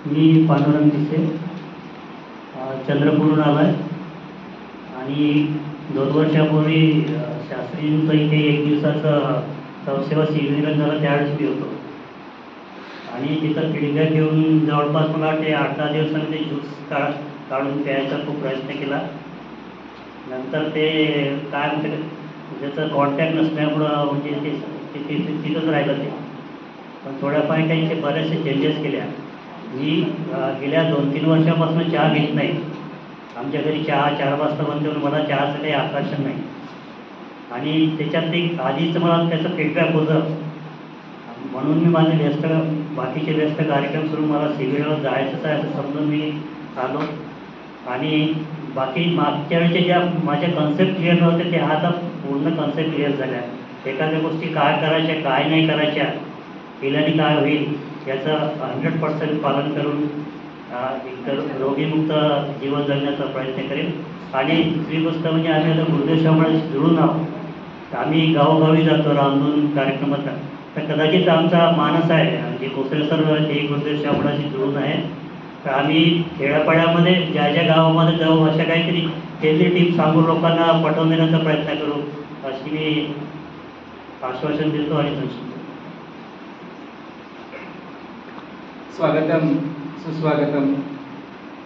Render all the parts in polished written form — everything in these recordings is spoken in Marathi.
मी पांडुरंग दिसे चंद्रपूरहून आलो आहे आणि 2 वर्षापूर्वी शास्त्रींचं इथे 1 दिवसाचं नवसेवा शिबिर झालं, त्यावेळेस मी होतो आणि तिथं फीडबॅक घेऊन जवळपास मला वाटते 8-10 दिवसांनी ते ज्यूस काढून प्यायचा खूप प्रयत्न केला. नंतर ते काय म्हणते त्याचं कॉन्टॅक्ट नसल्यामुळं म्हणजे ते तिथंच राहिलं ते. पण थोड्याफार काही बरेचसे चेंजेस केल्या. मी गेल्या 2-3 वर्षापासून चहा घेत नाही. आमच्या घरी चहा 4 वाजता बनतो, मला चहाचं काही आकर्षण नाही आणि त्याच्यात ते आधीच मला त्याचं फीडबॅक होतं, म्हणून मी माझे बाकीचे व्यस्त कार्यक्रम सोडून मला शिबिराला जायचंच आहे असं समजून मी आलो. आणि बाकी मागच्या वेळेच्या ज्या माझ्या कन्सेप्ट क्लिअर नव्हते ते आता पूर्ण कन्सेप्ट क्लिअर झाल्या. एखाद्या गोष्टी काय करायच्या, काय नाही करायच्या, केल्याने काय होईल याचं 100% पालन करून एकतर रोगीमुक्त जीवन जगण्याचा प्रयत्न करेल. आणि दुसरी गोष्ट म्हणजे आम्ही आता गुरुदेव शामळाशी जुळून आहोत. आम्ही गावोगावी जातो रामधून कार्यक्रमात. तर कदाचित आमचा मानस आहे म्हणजे कोसरे सर हे गुरुदेव शामळाशी जुळून आहे. तर आम्ही खेड्यापाड्यामध्ये ज्या ज्या गावामध्ये जाऊ अशा काहीतरी हेल्दी टीप सांगून लोकांना पटवून देण्याचा प्रयत्न करू अशी मी आश्वासन देतो आणि संशोधन. स्वागतम सुस्वागतम.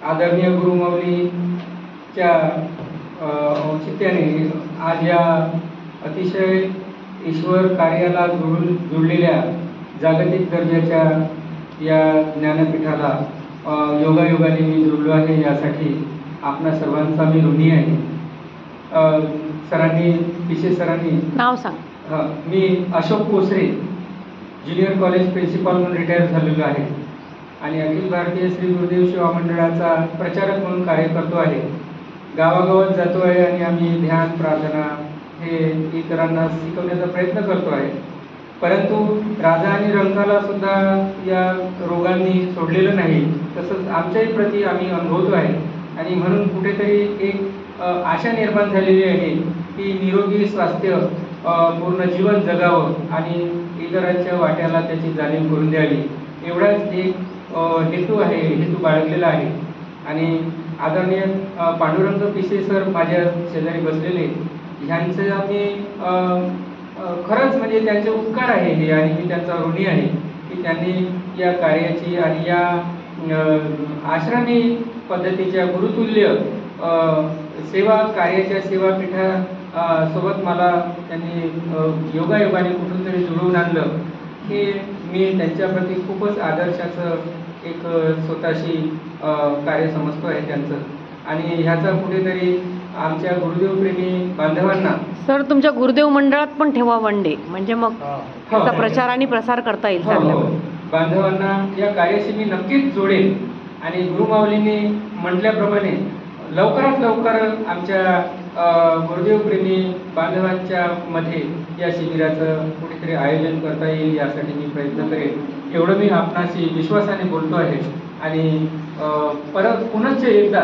आदरणीय गुरुमाऊलीच्या औचित्याने आज या अतिशय ईश्वर कार्याला जुळलेल्या जागतिक दर्जाच्या या ज्ञानपीठाला योगायोगाने मी जुळलो आहे. यासाठी आपणा सर्वांचा मी ऋणी आहे. सरांनी पिशे सरांनी नाव सांग. मी Ashok Kosare junior college principal म्हणून रिटायर झालेलो आहे आणि अखिल भारतीय श्री गुरुदेव सेवा मंडळाचा प्रचारक म्हणून कार्य करतो आहे. गावागावात जातो आहे आणि आम्ही ध्यान प्रार्थना हे इतरांना शिकवण्याचा प्रयत्न करतो आहे. परंतु राजा आणि रंकाला सुद्धा या रोगांनी सोडलेलं नाही, तसंच आमच्याही प्रती आम्ही अनुभवतो आहे. आणि म्हणून कुठेतरी एक आशा निर्माण झालेली आहे की निरोगी स्वास्थ्य पूर्ण जीवन जगावं आणि इतरांच्या वाट्याला त्याची जाणीव करून द्यावी, एवढाच एक हेतू बाळगलेला आहे. आणि आदरणीय पांडुरंग पिसे सर माझ्या शेजारी बसलेले, ह्यांचं आम्ही खरंच म्हणजे त्यांचे उपकार आहे हे आणि मी त्यांचा ऋणी आहे की त्यांनी या कार्याची आणि या आश्रमी पद्धतीच्या गुरुतुल्य सेवा कार्याच्या सेवापीठा सोबत मला त्यांनी योगायोगाने कुठून तरी जुळवून आणलं. हे मी त्यांच्याप्रती खूपच आदर्शाचं एक स्वतःशी कार्य समजतो आहे त्यांचं. आणि ह्याचा कुठेतरी आमच्या गुरुदेवप्रेमी बांधवांना सर तुमच्या गुरुदेव मंडळात पण ठेवा वन डे, म्हणजे मग त्याचा प्रचार आणि प्रसार करता येईल. बांधवांना या कार्याशी मी नक्कीच जोडेल आणि गुरुमाऊलींनी म्हटल्याप्रमाणे लवकरात लवकर आमच्या गुरुदेवप्रेमी बांधवांच्या मध्ये या शिबिराचं कुठेतरी आयोजन करता येईल यासाठी मी प्रयत्न करेन, एवढं मी आपणाशी विश्वासाने बोलतो आहे. आणि परत पुनश्च एकदा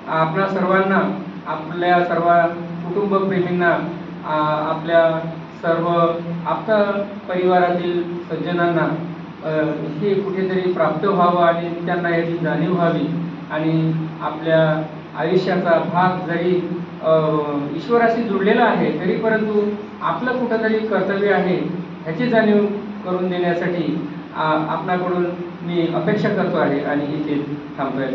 आपणा सर्वांना, आपल्या सर्व कुटुंबप्रेमींना, आपल्या सर्व आप्त परिवारातील सज्जनांना हे कुठेतरी प्राप्त व्हावं आणि त्यांना याची जाणीव व्हावी. आणि आपल्या आयुष्याचा भाग जरी ईश्वराशी जुळलेला आहे तरी परंतु आपलं कुठंतरी कर्तव्य आहे ह्याची जाणीव करून देण्यासाठी आपणाकडून मी अपेक्षा करतो आहे आणि इथे थांबतोय.